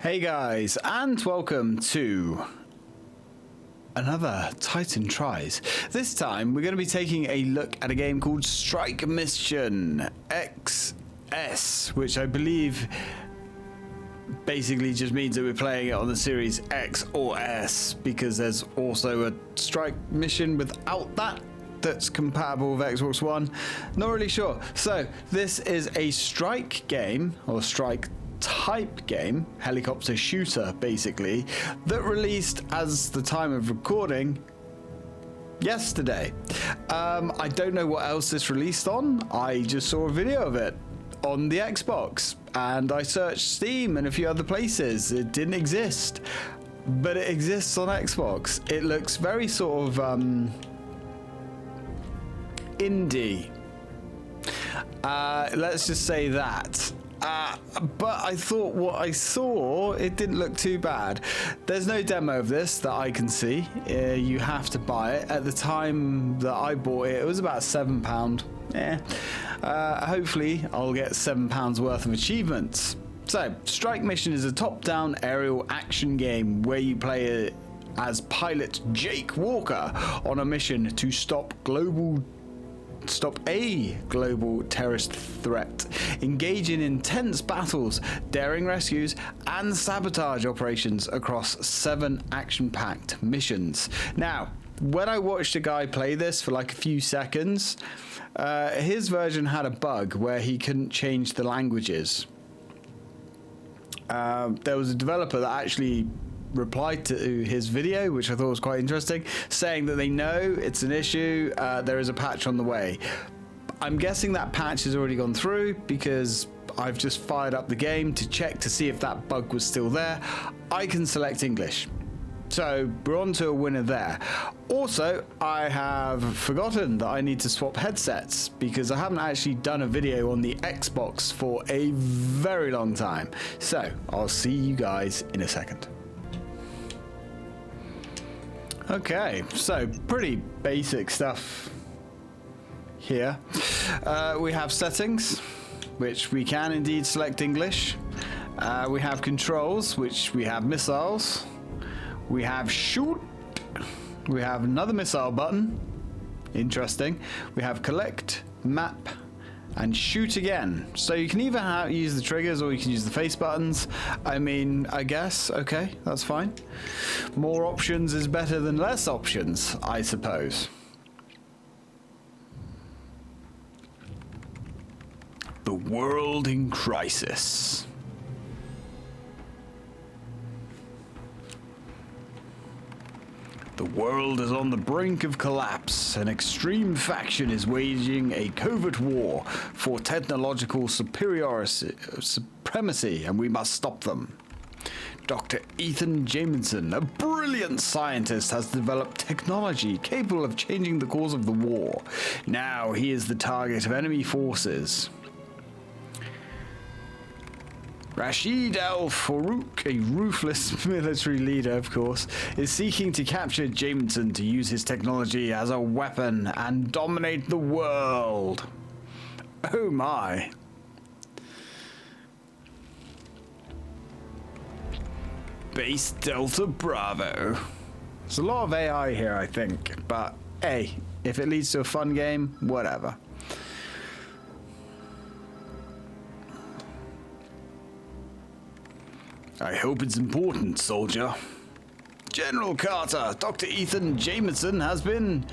Hey guys, and welcome to another Titan Tries. This time we're going to be taking a look at a game called Strike Mission XS, which I believe basically just means that we're playing it on the Series X or S, because there's also a Strike Mission without that that's compatible with Xbox One. Not really sure. So this is a strike game, or strike type game, helicopter shooter basically, that released as the time of recording yesterday. I don't know what else this released on. I just saw a video of it on the Xbox and I searched Steam and a few other places. It didn't exist, but it exists on Xbox. It looks very sort of indie, let's just say that. But I thought what I saw, it didn't look too bad. There's no demo of this that I can see. You have to buy it. At the time that I bought it, it was about £7. Hopefully I'll get £7 worth of achievements. So, Strike Mission is a top-down aerial action game where you play as pilot Jake Walker on a mission to stop a global terrorist threat, engage in intense battles, daring rescues, and sabotage operations across 7 action-packed missions. Now, when I watched a guy play this for like a few seconds, his version had a bug where he couldn't change the languages. There was a developer that actually replied to his video, which I thought was quite interesting, saying that they know it's an issue, there is a patch on the way. I'm guessing that patch has already gone through because I've just fired up the game to check to see if that bug was still there. I can select English. So we're on to a winner there. Also, I have forgotten that I need to swap headsets because I haven't actually done a video on the Xbox for a very long time. So I'll see you guys in a second. Okay, so pretty basic stuff here. We have settings, which we can indeed select English. We have controls, which we have missiles. We have shoot. We have another missile button. Interesting. We have collect, map, and shoot again. So you can either use the triggers or you can use the face buttons. I mean, I guess, okay, that's fine. More options is better than less options, I suppose. The world in crisis. The world is on the brink of collapse. An extreme faction is waging a covert war for technological supremacy, and we must stop them. Dr. Ethan Jamieson, a brilliant scientist, has developed technology capable of changing the course of the war. Now he is the target of enemy forces. Rashid al-Farouk, a ruthless military leader, of course, is seeking to capture Jamieson to use his technology as a weapon and dominate the world. Oh my. Base Delta Bravo. There's a lot of AI here, I think, but hey, if it leads to a fun game, whatever. I hope it's important, soldier. General Carter, Dr. Ethan Jamieson has been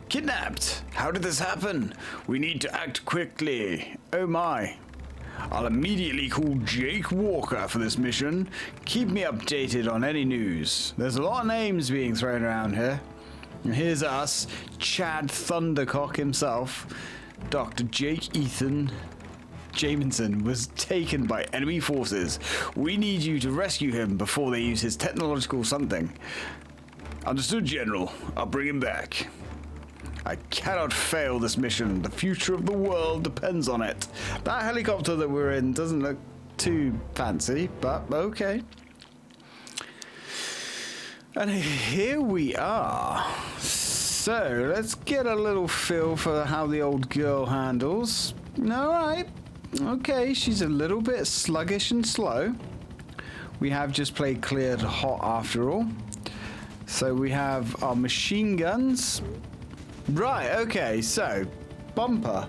kidnapped. How did this happen? We need to act quickly. Oh my. I'll immediately call Jake Walker for this mission. Keep me updated on any news. There's a lot of names being thrown around here. And here's us, Chad Thundercock himself. Dr. Jake Ethan Jamieson was taken by enemy forces. We need you to rescue him before they use his technological something. Understood, General. I'll bring him back. I cannot fail this mission. The future of the world depends on it. That helicopter that we're in doesn't look too fancy, but okay. And here we are. So let's get a little feel for how the old girl handles. All right. Okay, she's a little bit sluggish and slow. We have just played cleared hot after all. So we have our machine guns. Right, okay, so bumper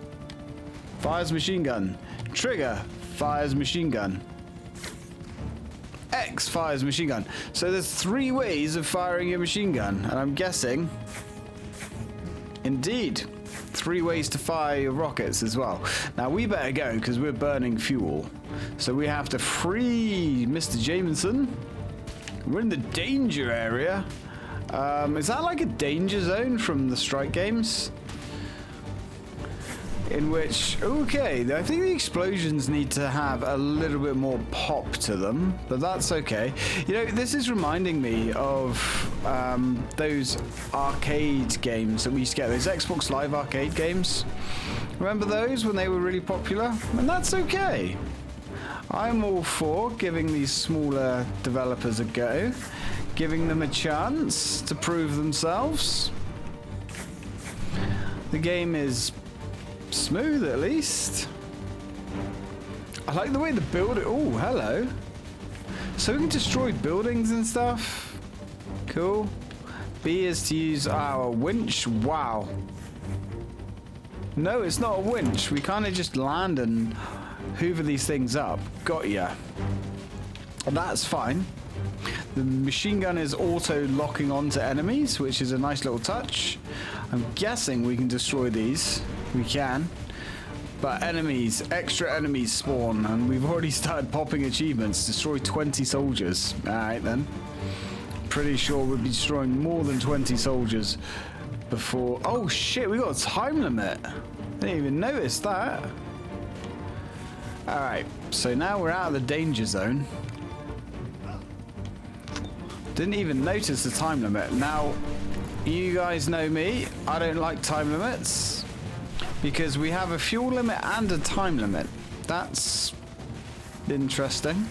fires machine gun. Trigger fires machine gun. X fires machine gun. So there's 3 ways of firing your machine gun, and I'm guessing, indeed, 3 ways to fire your rockets as well. Now we better go because we're burning fuel. So we have to free Mr. Jameson. We're in the danger area. Is that like a danger zone from the Strike games? In which, okay, I think the explosions need to have a little bit more pop to them, but that's okay. You know, this is reminding me of those arcade games that we used to get, those Xbox Live arcade games. Remember those when they were really popular? And that's okay. I'm all for giving these smaller developers a go, giving them a chance to prove themselves. The game is smooth, at least. I like the way the build. Oh, hello. So we can destroy buildings and stuff. Cool. B is to use our winch. Wow. No, it's not a winch. We kind of just land and hoover these things up. Got ya. That's fine. The machine gun is auto locking onto enemies, which is a nice little touch. I'm guessing we can destroy these. We can, but enemies, extra enemies spawn, and we've already started popping achievements. Destroy 20 soldiers. Alright then. Pretty sure we'll be destroying more than 20 soldiers before. Oh shit, we got a time limit. Didn't even notice that. Alright, so now we're out of the danger zone. Didn't even notice the time limit. Now, you guys know me, I don't like time limits. Because we have a fuel limit and a time limit. That's interesting.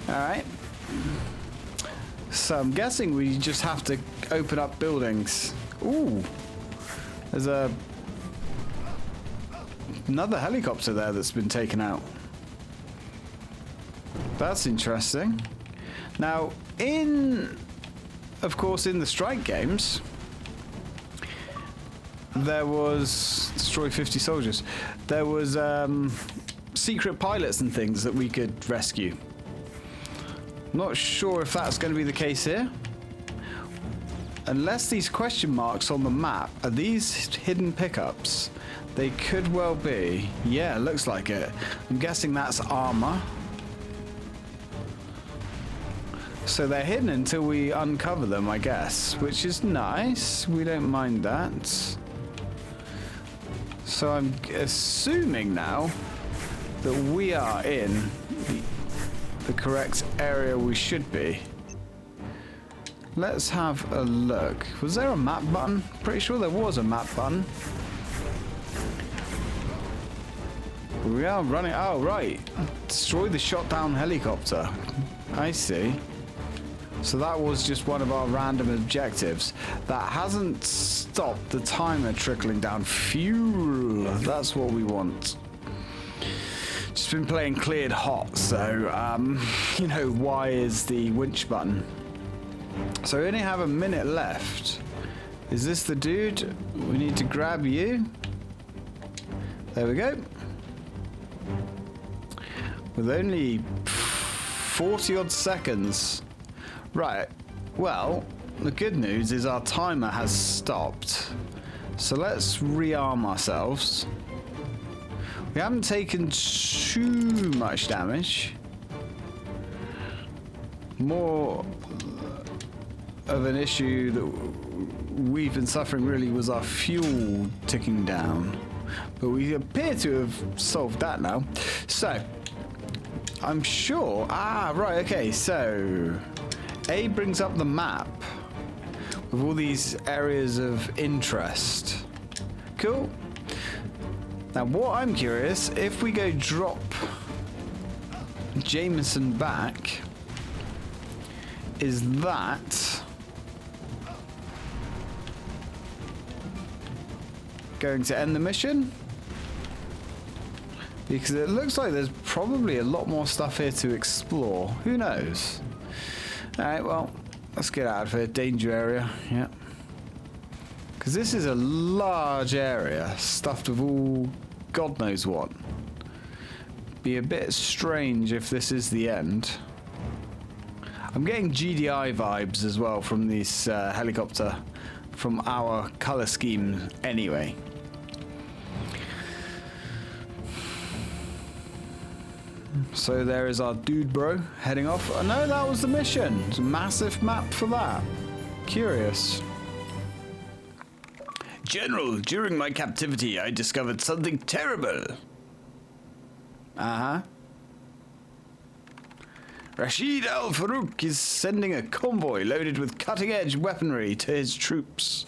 Alright. So I'm guessing we just have to open up buildings. Ooh. There's another helicopter there that's been taken out. That's interesting. Now, of course, in the Strike games, there was destroy 50 soldiers. There was secret pilots and things that we could rescue. Not sure if that's going to be the case here. Unless these question marks on the map are these hidden pickups. They could well be. Yeah, looks like it. I'm guessing that's armor. So they're hidden until we uncover them, I guess, which is nice. We don't mind that. So I'm assuming now that we are in the correct area we should be. Let's have a look. Was there a map button? Pretty sure there was a map button. We are running. Oh, right. Destroy the shot down helicopter. I see. So that was just one of our random objectives. That hasn't stopped the timer trickling down. Fuel. That's what we want. Just been playing cleared hot, so, you know, why is the winch button? So we only have a minute left. Is this the dude? We need to grab you. There we go. With only 40 odd seconds. Right, well, the good news is our timer has stopped. So let's rearm ourselves. We haven't taken too much damage. More of an issue that we've been suffering really was our fuel ticking down. But we appear to have solved that now. So, I'm sure... Ah, right, okay, so... A brings up the map with all these areas of interest. Cool. Now, what I'm curious, if we go drop Jameson back, is that going to end the mission? Because it looks like there's probably a lot more stuff here to explore. Who knows? Alright, well, let's get out of here. Danger area, yeah. Because this is a large area, stuffed with all God knows what. Be a bit strange if this is the end. I'm getting GDI vibes as well from this helicopter, from our color scheme anyway. So there is our dude bro heading off. Oh no, that was the mission. It's a massive map for that. Curious. General, during my captivity, I discovered something terrible. Uh-huh. Rashid al-Farouk is sending a convoy loaded with cutting-edge weaponry to his troops.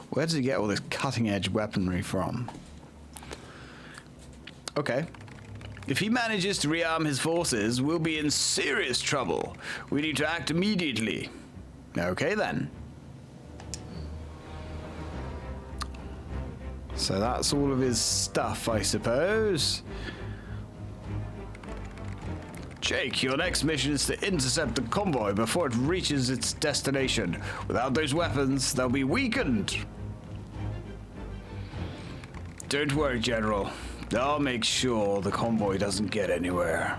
Where did he get all this cutting-edge weaponry from? Okay. If he manages to rearm his forces, we'll be in serious trouble. We need to act immediately. Okay then. So that's all of his stuff, I suppose. Jake, your next mission is to intercept the convoy before it reaches its destination. Without those weapons, they'll be weakened. Don't worry, General. I'll make sure the convoy doesn't get anywhere.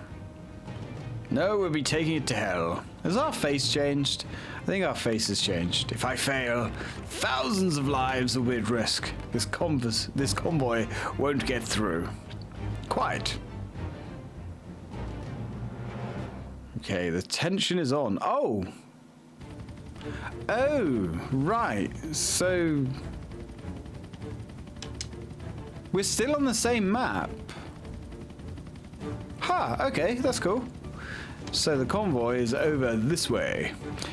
No, we'll be taking it to hell. Has our face changed? I think our face has changed. If I fail, thousands of lives will be at risk. This convoy won't get through. Quite. Okay, the tension is on. Oh! Oh, right. So we're still on the same map. Okay, that's cool. So the convoy is over this way.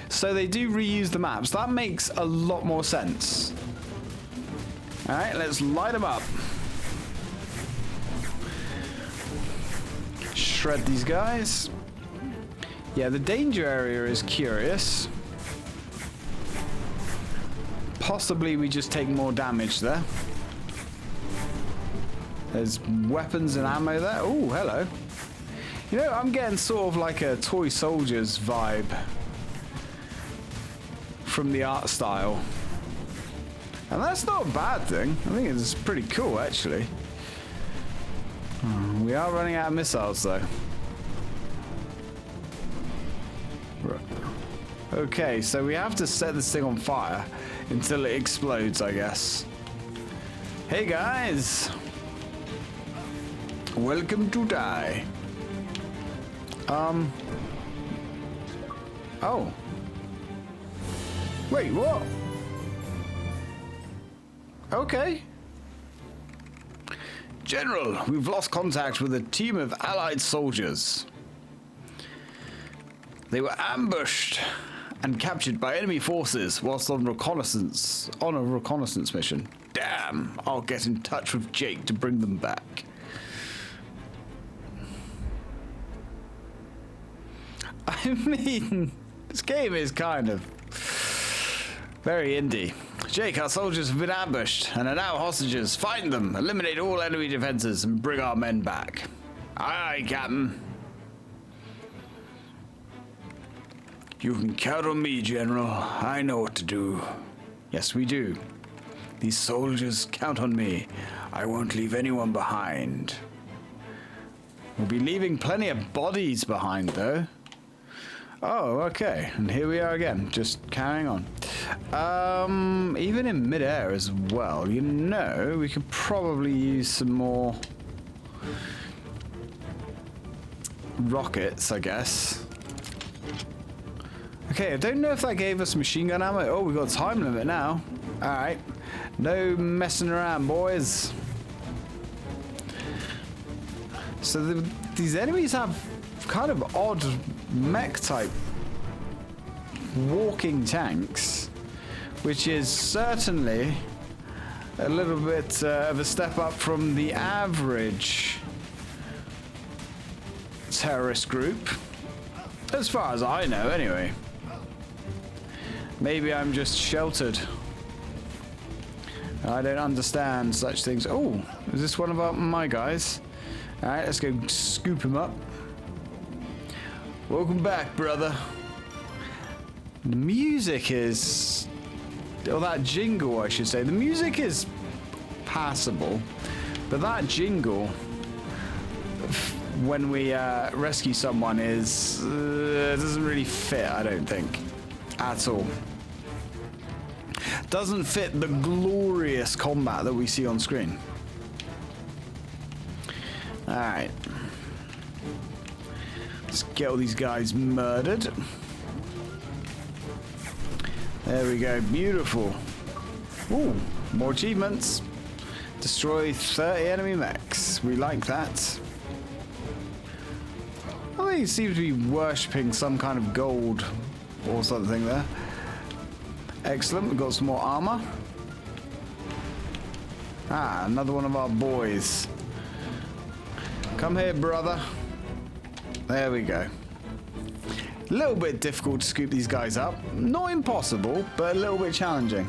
So they do reuse the maps. That makes a lot more sense. Alright, let's light them up. Shred these guys. Yeah, the danger area is curious. Possibly we just take more damage there. There's weapons and ammo there. Oh, hello. You know, I'm getting sort of like a toy soldiers vibe from the art style. And that's not a bad thing. I think it's pretty cool, actually. We are running out of missiles, though. Okay, so we have to set this thing on fire until it explodes, I guess. Hey, guys. Welcome to die. Oh. Wait, what? Okay. General, we've lost contact with a team of Allied soldiers. They were ambushed and captured by enemy forces whilst on a reconnaissance mission. Damn, I'll get in touch with Jake to bring them back. I mean, this game is kind of very indie. Jake, our soldiers have been ambushed and are now hostages. Find them, eliminate all enemy defenses, and bring our men back. Aye, aye, Captain. You can count on me, General. I know what to do. Yes, we do. These soldiers count on me. I won't leave anyone behind. We'll be leaving plenty of bodies behind, though. Oh, okay. And here we are again, just carrying on. Even in midair as well, you know, we could probably use some more rockets, I guess. Okay, I don't know if that gave us machine gun ammo. Oh, we've got a time limit now. Alright. No messing around, boys. So these enemies have kind of odd mech type walking tanks, which is certainly a little bit of a step up from the average terrorist group, as far as I know anyway. Maybe I'm just sheltered. I don't understand such things. Oh, is this one of my guys? Alright, let's go scoop him up. Welcome back, brother. The music is... or that jingle, I should say. The music is passable, but that jingle, when we rescue someone, is... doesn't really fit, I don't think. At all. Doesn't fit the glorious combat that we see on screen. Alright. Let's get all these guys murdered. There we go. Beautiful. Ooh, more achievements. Destroy 30 enemy mechs. We like that. I think he seems to be worshipping some kind of gold or something there. Excellent. We've got some more armor. Ah, another one of our boys. Come here, brother. There we go. A little bit difficult to scoop these guys up. Not impossible, but a little bit challenging.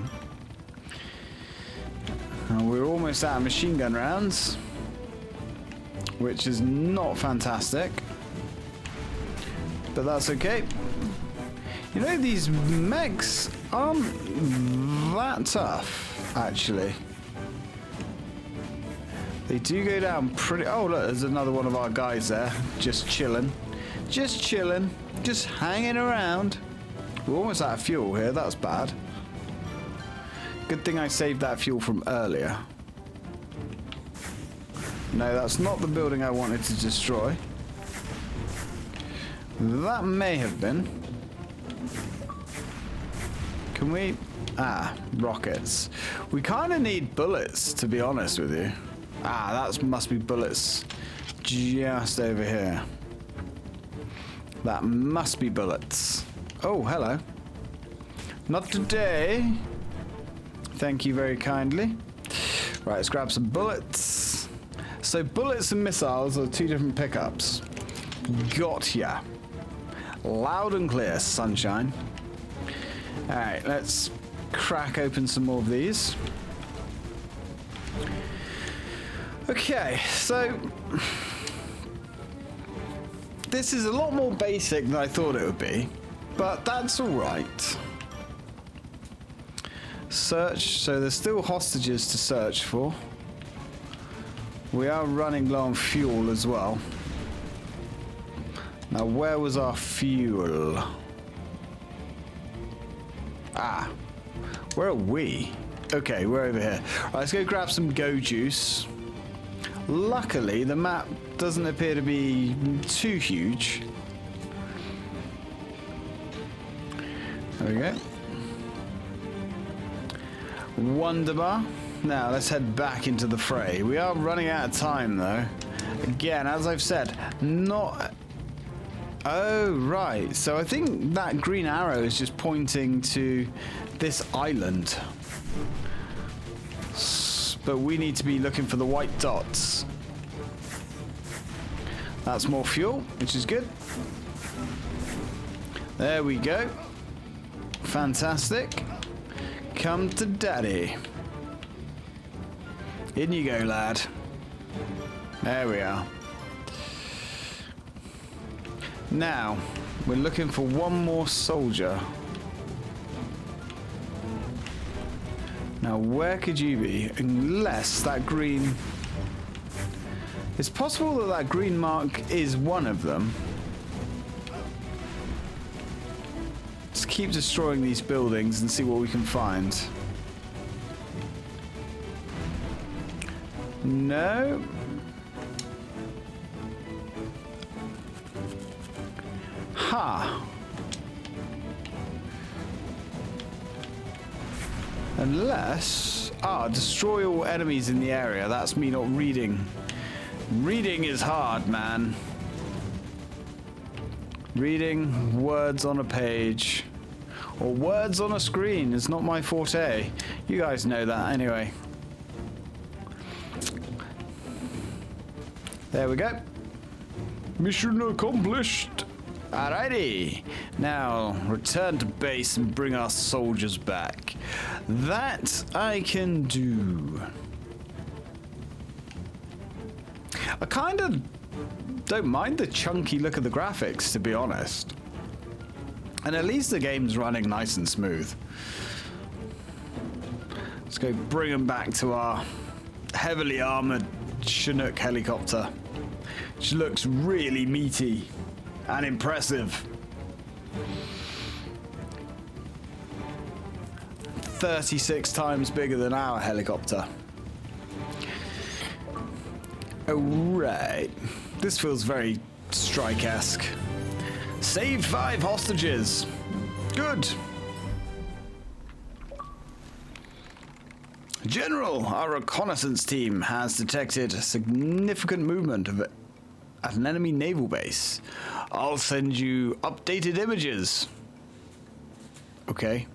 We're almost out of machine gun rounds, which is not fantastic. But that's okay. You know, these mechs aren't that tough, actually. They do go down pretty... oh, look, there's another one of our guys there. Just chilling. Just chilling. Just hanging around. We're almost out of fuel here. That's bad. Good thing I saved that fuel from earlier. No, that's not the building I wanted to destroy. That may have been. Can we... ah, rockets. We kind of need bullets, to be honest with you. Ah, that must be bullets just over here. That must be bullets. Oh, hello. Not today. Thank you very kindly. Right, let's grab some bullets. So bullets and missiles are two different pickups. Gotcha. Loud and clear, sunshine. Alright, let's crack open some more of these. Okay, so this is a lot more basic than I thought it would be, but that's alright. Search, so there's still hostages to search for. We are running low on fuel as well. Now, where was our fuel? Ah, where are we? Okay, we're over here. Right, let's go grab some go juice. Luckily, the map doesn't appear to be too huge. There we go. Wonderbar. Now, let's head back into the fray. We are running out of time, though. Again, as I've said, not... oh, right. So I think that green arrow is just pointing to this island. But we need to be looking for the white dots. That's more fuel, which is good. There we go. Fantastic. Come to daddy. In you go, lad. There we are. Now, we're looking for one more soldier. Now, where could you be? Unless that green... it's possible that that green mark is one of them. Let's keep destroying these buildings and see what we can find. No. Ha. Unless... ah, destroy all enemies in the area. That's me not reading. Reading is hard, man. Reading words on a page or words on a screen is not my forte. You guys know that anyway. There we go. Mission accomplished. Alrighty. Now, return to base and bring our soldiers back. That I can do. I kind of don't mind the chunky look of the graphics, to be honest. And at least the game's running nice and smooth. Let's go bring them back to our heavily armored Chinook helicopter, which looks really meaty and impressive. 36 times bigger than our helicopter. Alright. This feels very strike-esque. Saved 5 hostages. Good. General, our reconnaissance team has detected significant movement at an enemy naval base. I'll send you updated images. Okay.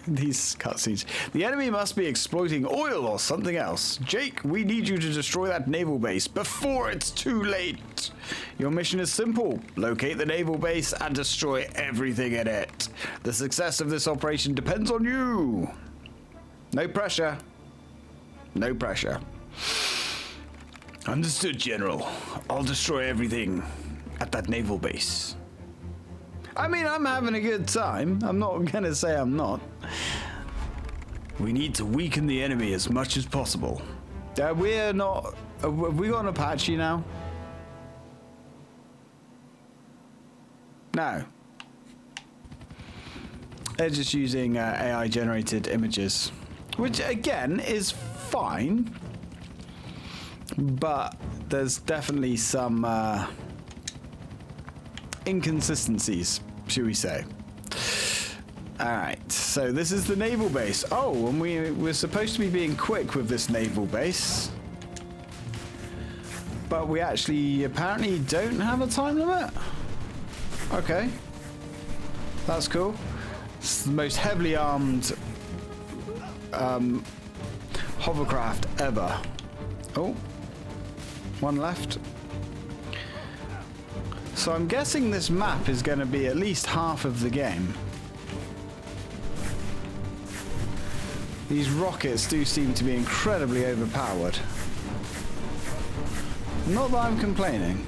These cutscenes. The enemy must be exploiting oil or something else. Jake, we need you to destroy that naval base before it's too late. Your mission is simple. Locate the naval base and destroy everything in it. The success of this operation depends on you. No pressure. No pressure. Understood, General. I'll destroy everything at that naval base. I mean, I'm having a good time. I'm not gonna say I'm not. We need to weaken the enemy as much as possible. We're not... Have we got an Apache now? No. They're just using AI-generated images. Which, again, is fine. But there's definitely some... inconsistencies, should we say. Alright, so this is the naval base. Oh, and we're supposed to be being quick with this naval base. But we actually apparently don't have a time limit? Okay. That's cool. It's the most heavily armed hovercraft ever. Oh. One left. So I'm guessing this map is going to be at least half of the game. These rockets do seem to be incredibly overpowered. Not that I'm complaining,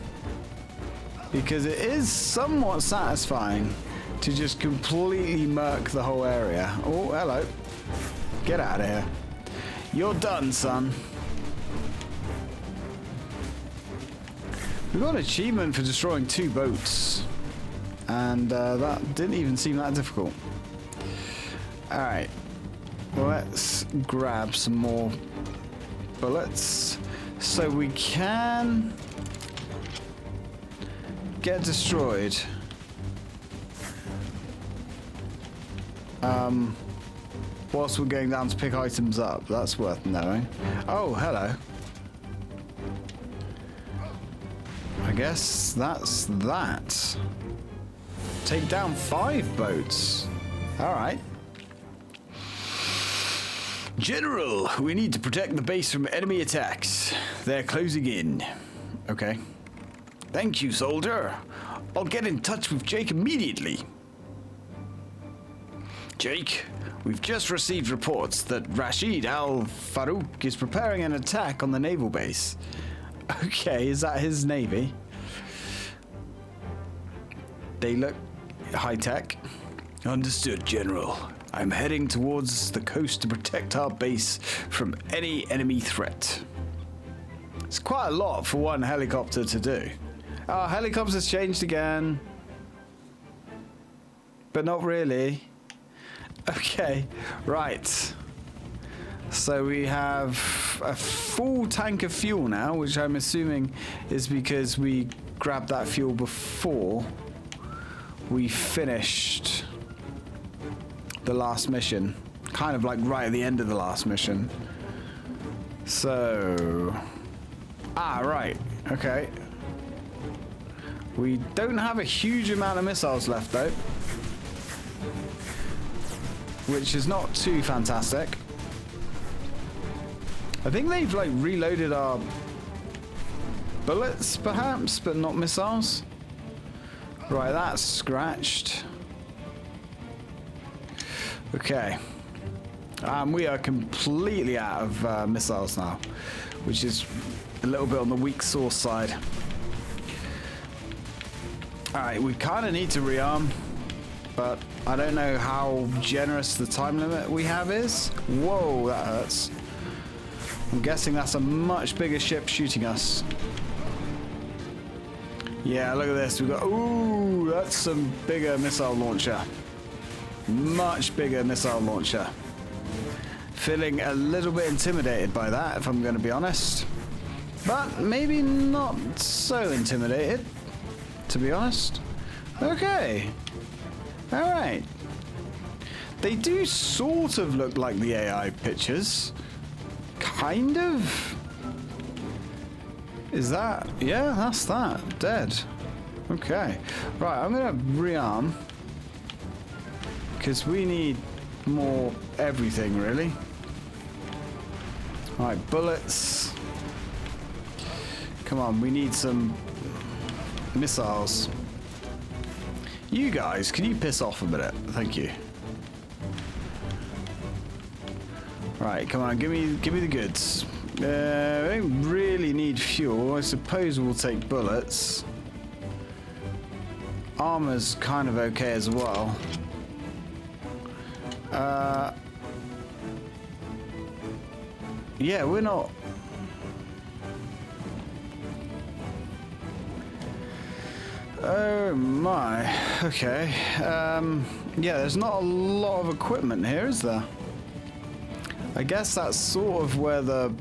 because it is somewhat satisfying to just completely murk the whole area. Oh, hello. Get out of here. You're done, son. We got an achievement for destroying 2 boats, and that didn't even seem that difficult. Alright, let's grab some more bullets so we can get destroyed. Whilst we're going down to pick items up, that's worth knowing. Oh, hello. I guess that's that. Take down 5 boats. Alright. General, we need to protect the base from enemy attacks. They're closing in. Okay. Thank you, soldier. I'll get in touch with Jake immediately. Jake, we've just received reports that Rashid Al-Farouk is preparing an attack on the naval base. Okay, is that his navy? They look high-tech. Understood, General. I'm heading towards the coast to protect our base from any enemy threat. It's quite a lot for one helicopter to do. Our helicopter's changed again. But not really. Okay, right. So we have a full tank of fuel now, which I'm assuming is because we grabbed that fuel before we finished the last mission. Kind of like right at the end of the last mission. So... Ah, right. Okay. We don't have a huge amount of missiles left, though. Which is not too fantastic. I think they've, like, reloaded our bullets, perhaps, but not missiles. Right, that's scratched. Okay. We are completely out of missiles now, which is a little bit on the weak source side. Alright, we kind of need to rearm, but I don't know how generous the time limit we have is. Whoa, that hurts. I'm guessing that's a much bigger ship shooting us. Yeah, look at this. We've got... Ooh, that's some bigger missile launcher. Much bigger missile launcher. Feeling a little bit intimidated by that, if I'm going to be honest. But maybe not so intimidated, to be honest. Okay. Alright. They do sort of look like the AI pictures. Kind of. Is that? Yeah, that's that. Dead. Okay. Right, I'm going to rearm. Because we need more everything, really. Alright, bullets. Come on, we need some missiles. You guys, can you piss off a minute? Thank you. Right, come on, give me the goods. We don't really need fuel. I suppose we'll take bullets. Armor's kind of okay as well. Yeah, we're not... Oh my, okay. Yeah, there's not a lot of equipment here, is there? I guess that's sort of where the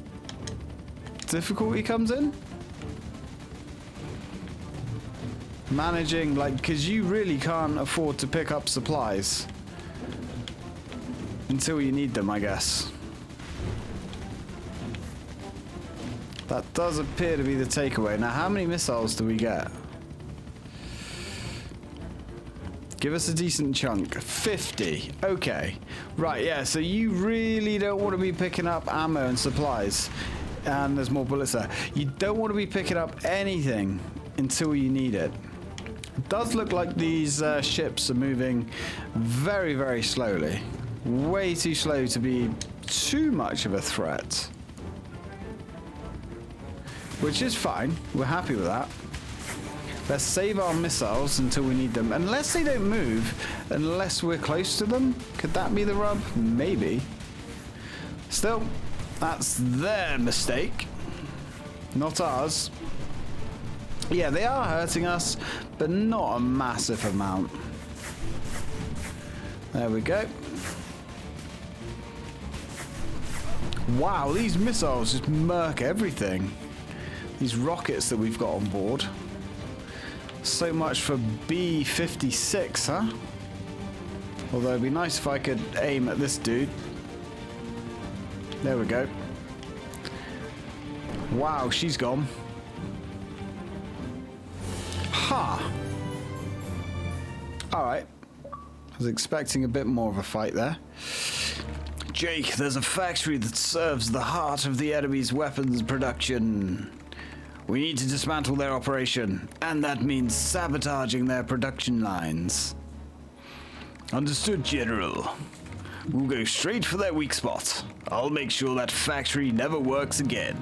difficulty comes in. Managing, like, because you really can't afford to pick up supplies until you need them, I guess. That does appear to be the takeaway. Now, how many missiles do we get? Give us a decent chunk. 50. Okay. Right, yeah, so you really don't want to be picking up ammo and supplies. And there's more bullets there. You don't want to be picking up anything until you need it. It does look like these ships are moving very, very slowly. Way too slow to be too much of a threat. Which is fine. We're happy with that. Let's save our missiles until we need them. Unless they don't move, unless we're close to them. Could that be the rub? Maybe. Still, that's their mistake. Not ours. Yeah, they are hurting us, but not a massive amount. There we go. Wow, these missiles just murk everything. These rockets that we've got on board. So much for B-56, huh? Although it'd be nice if I could aim at this dude. There we go. Wow, she's gone. Ha! Alright. I was expecting a bit more of a fight there. Jake, there's a factory that serves the heart of the enemy's weapons production. We need to dismantle their operation, and that means sabotaging their production lines. Understood, General. We'll go straight for their weak spot. I'll make sure that factory never works again.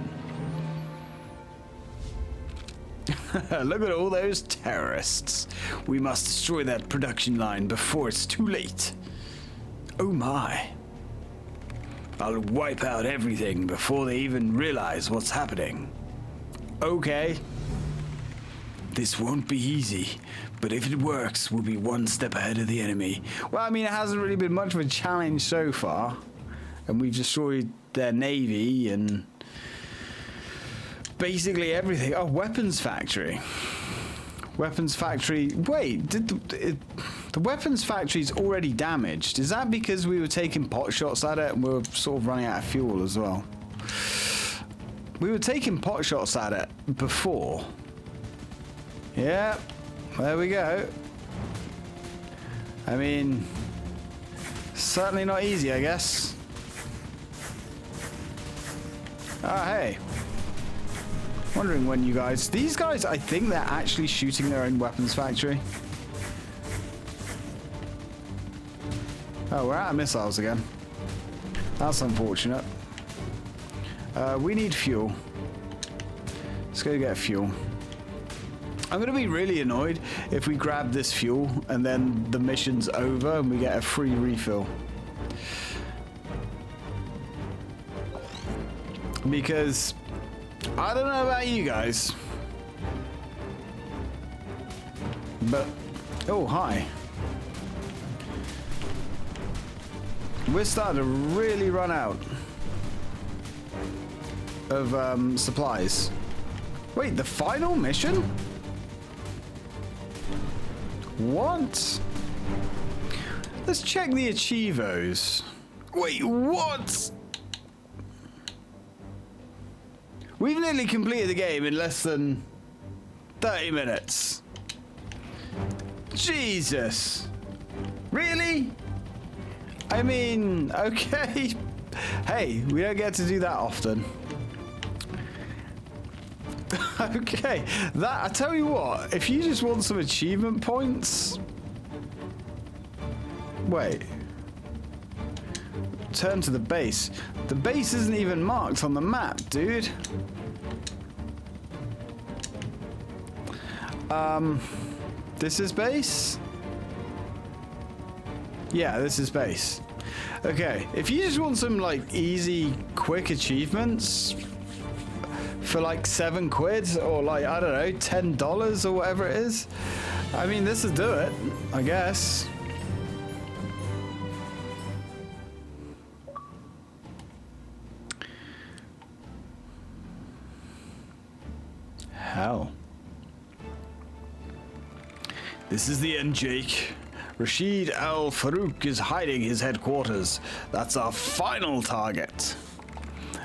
Look at all those terrorists. We must destroy that production line before it's too late. Oh my. I'll wipe out everything before they even realize what's happening. Okay. This won't be easy, but if it works, we'll be one step ahead of the enemy. Well, I mean, it hasn't really been much of a challenge so far. And we've destroyed their navy and basically everything. Oh, weapons factory. Weapons factory. Wait, did the weapons factory's already damaged? Is that because we were taking pot shots at it and we were sort of running out of fuel as well? We were taking pot shots at it before. Yeah, there we go. I mean, certainly not easy, I guess. Ah, hey. Wondering when you guys... These guys, I think they're actually shooting their own weapons factory. Oh, we're out of missiles again. That's unfortunate. We need fuel. Let's go get fuel. I'm going to be really annoyed if we grab this fuel and then the mission's over and we get a free refill. Because I don't know about you guys, but oh, hi. We're starting to really run out of supplies. Wait, the final mission? What? Let's check the achievos. Wait, what? We've nearly completed the game in less than 30 minutes. Jesus. Really? I mean, okay. Hey, we don't get to do that often. Okay, that, I tell you what, if you just want some achievement points... Wait. Turn to the base. The base isn't even marked on the map, dude. This is base? Yeah, this is base. Okay, if you just want some, like, easy, quick achievements... for like £7 or like, I don't know, $10 or whatever it is. I mean, this will do it, I guess. Hell. This is the end, Jake. Rashid Al Farouk is hiding his headquarters. That's our final target.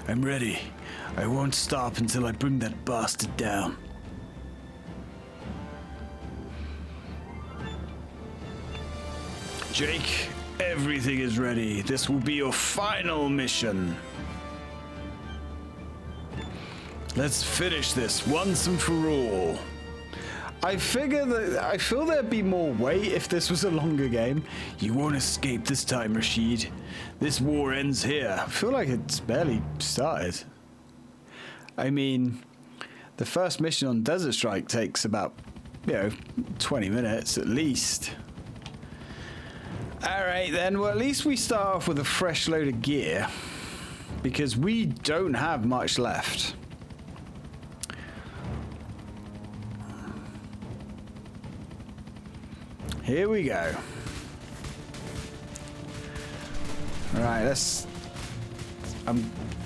I'm ready. I won't stop until I bring that bastard down. Jake, everything is ready. This will be your final mission. Let's finish this once and for all. I feel there'd be more weight if this was a longer game. You won't escape this time, Rashid. This war ends here. I feel like it's barely started. I mean, the first mission on Desert Strike takes about, 20 minutes at least. Alright then, well at least we start off with a fresh load of gear. Because we don't have much left. Here we go. Alright, let's...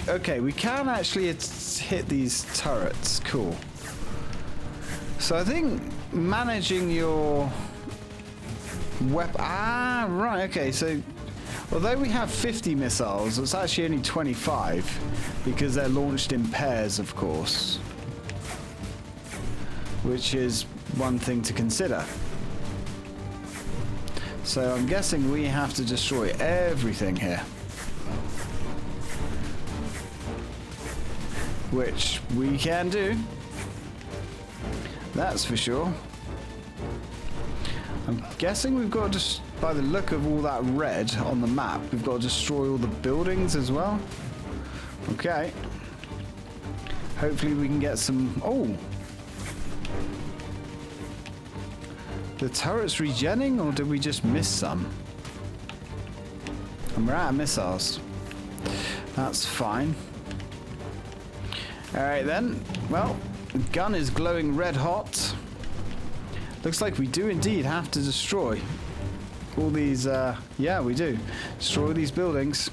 okay, we can actually hit these turrets. Cool. So I think managing your weapon... Ah, right, okay, so... although we have 50 missiles, it's actually only 25, because they're launched in pairs, of course. Which is one thing to consider. So I'm guessing we have to destroy everything here. Which we can do. That's for sure. I'm guessing we've got to just, by the look of all that red on the map, we've got to destroy all the buildings as well. Okay. Hopefully we can get some... oh! The turret's regenning, or did we just miss some? And we're out of missiles. That's fine. Alright then. Well, the gun is glowing red hot. Looks like we do indeed have to destroy all these, yeah, we do. Destroy all these buildings.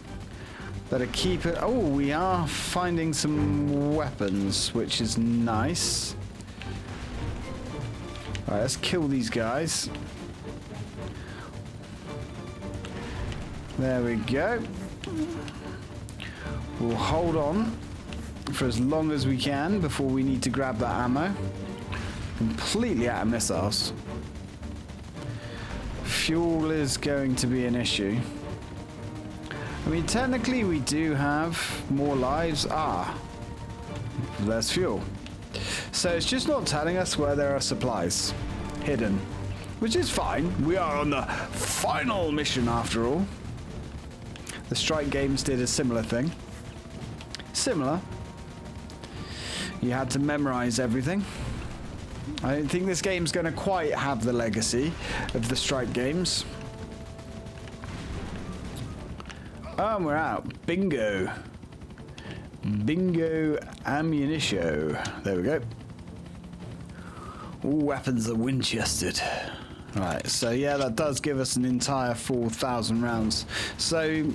Better keep it. Oh, we are finding some weapons, which is nice. Alright, let's kill these guys. There we go. We'll hold on for as long as we can before we need to grab that ammo. Completely out of missiles. Fuel is going to be an issue. I mean, technically we do have more lives. Ah, less fuel. So it's just not telling us where there are supplies hidden, which is fine. We are on the final mission after all. The Strike games did a similar thing. Similar. You had to memorize everything. I don't think this game's going to quite have the legacy of the Strike games. And we're out. Bingo. Bingo ammunition. There we go. All weapons are Winchestered. Right, so yeah, that does give us an entire 4,000 rounds. So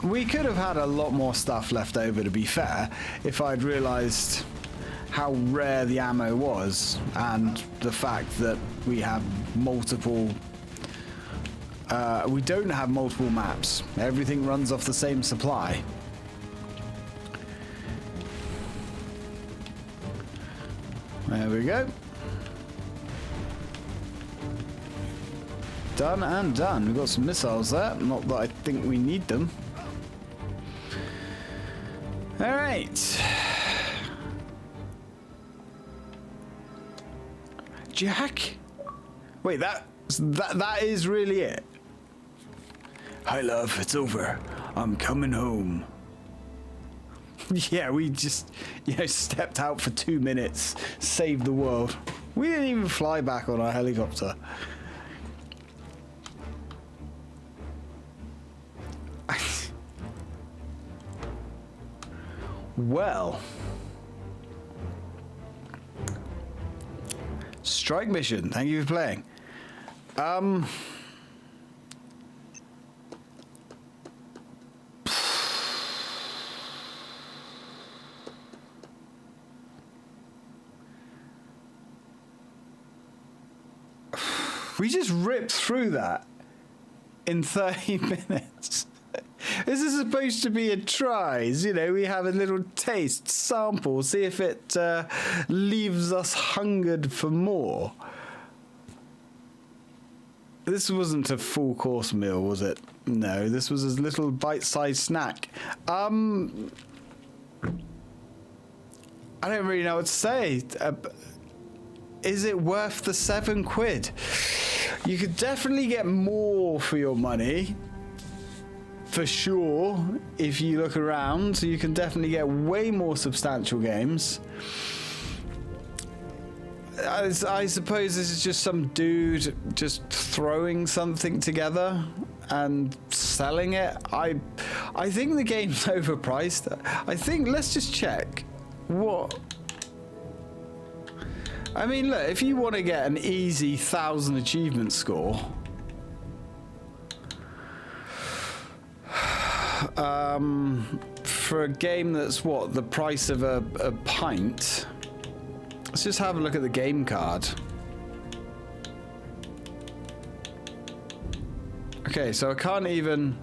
we could have had a lot more stuff left over, to be fair, if I'd realised how rare the ammo was and the fact that we have multiple... we don't have multiple maps. Everything runs off the same supply. There we go. Done and done. We've got some missiles there. Not that I think we need them. Alright. Jack? Wait, that is really it? Hi, love. It's over. I'm coming home. Yeah, we just, stepped out for 2 minutes, saved the world. We didn't even fly back on our helicopter. Well, Strike mission. Thank you for playing. We just ripped through that in 30 minutes. This is supposed to be a tries, we have a little taste, sample, see if it leaves us hungered for more. This wasn't a full course meal, was it? No, this was a little bite-sized snack. I don't really know what to say. Is it worth the £7? You could definitely get more for your money. For sure, if you look around, you can definitely get way more substantial games. I suppose this is just some dude just throwing something together and selling it. I think the game's overpriced. I think, let's just check. What? I mean, look, if you want to get an easy 1,000 achievement score... for a game that's what, the price of a pint. Let's just have a look at the game card. Okay, so I can't even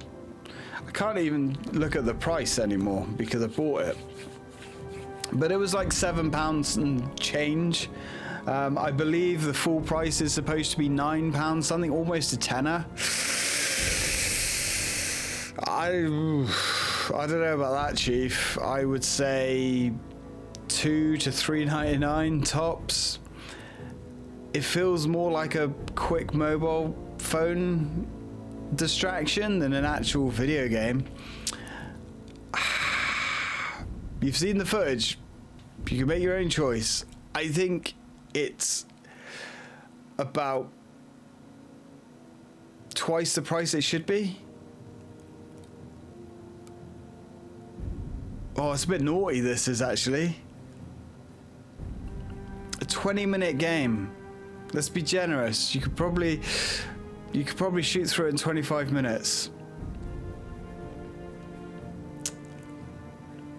look at the price anymore because I bought it. But it was like £7 and change. I believe the full price is supposed to be £9 something, almost a tenner. I don't know about that, Chief. I would say $2 to $3.99 tops. It feels more like a quick mobile phone distraction than an actual video game. You've seen the footage. You can make your own choice. I think it's about twice the price it should be. Oh, it's a bit naughty, this is actually. A 20-minute game. Let's be generous. You could probably shoot through it in 25 minutes.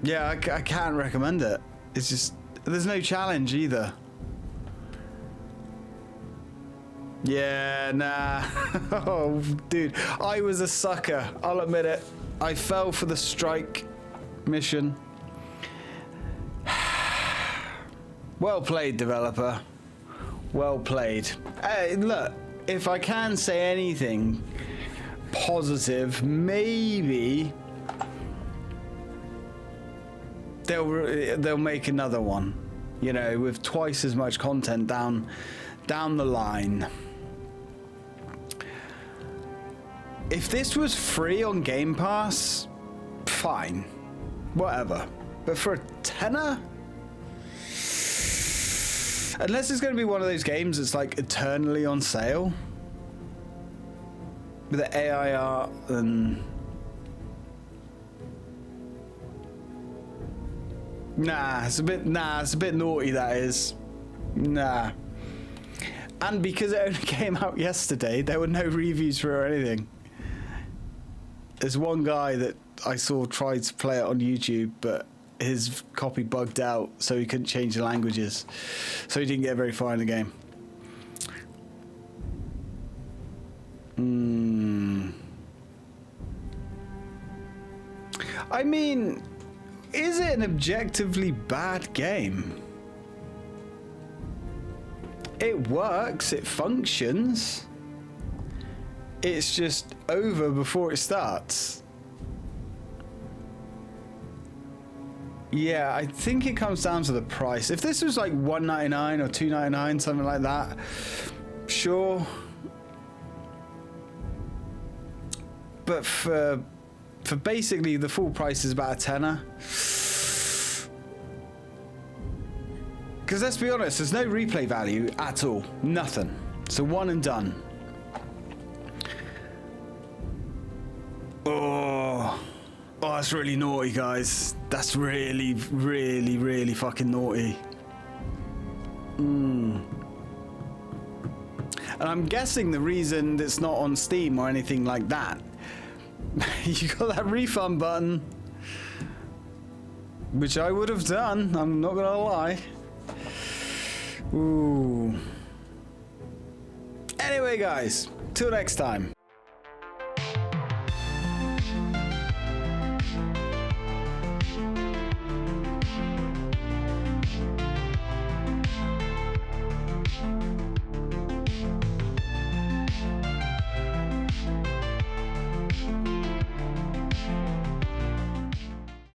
Yeah, I can't recommend it. It's just, there's no challenge either. Yeah, nah. Oh, dude, I was a sucker. I'll admit it. I fell for the Strike mission. Well played, developer. Well played. Hey, look, if I can say anything positive, maybe they'll make another one, with twice as much content down the line. If this was free on Game Pass, fine, whatever. But for a tenner, Unless it's going to be one of those games that's like eternally on sale. With the AI art and... it's a bit naughty, that is. Nah. And because it only came out yesterday, there were no reviews for it or anything. There's one guy that I saw tried to play it on YouTube, but his copy bugged out, so he couldn't change the languages. So he didn't get very far in the game. I mean, is it an objectively bad game? It works, it functions. It's just over before it starts. Yeah, I think it comes down to the price. If this was like $1.99 or $2.99, something like that, sure. But for basically the full price is about a tenner. Because let's be honest, there's no replay value at all. Nothing. It's a one and done. Oh, that's really naughty, guys. That's really, really, really fucking naughty. And I'm guessing the reason it's not on Steam or anything like that, you got that refund button, which I would have done, I'm not gonna lie. Ooh. Anyway, guys, till next time.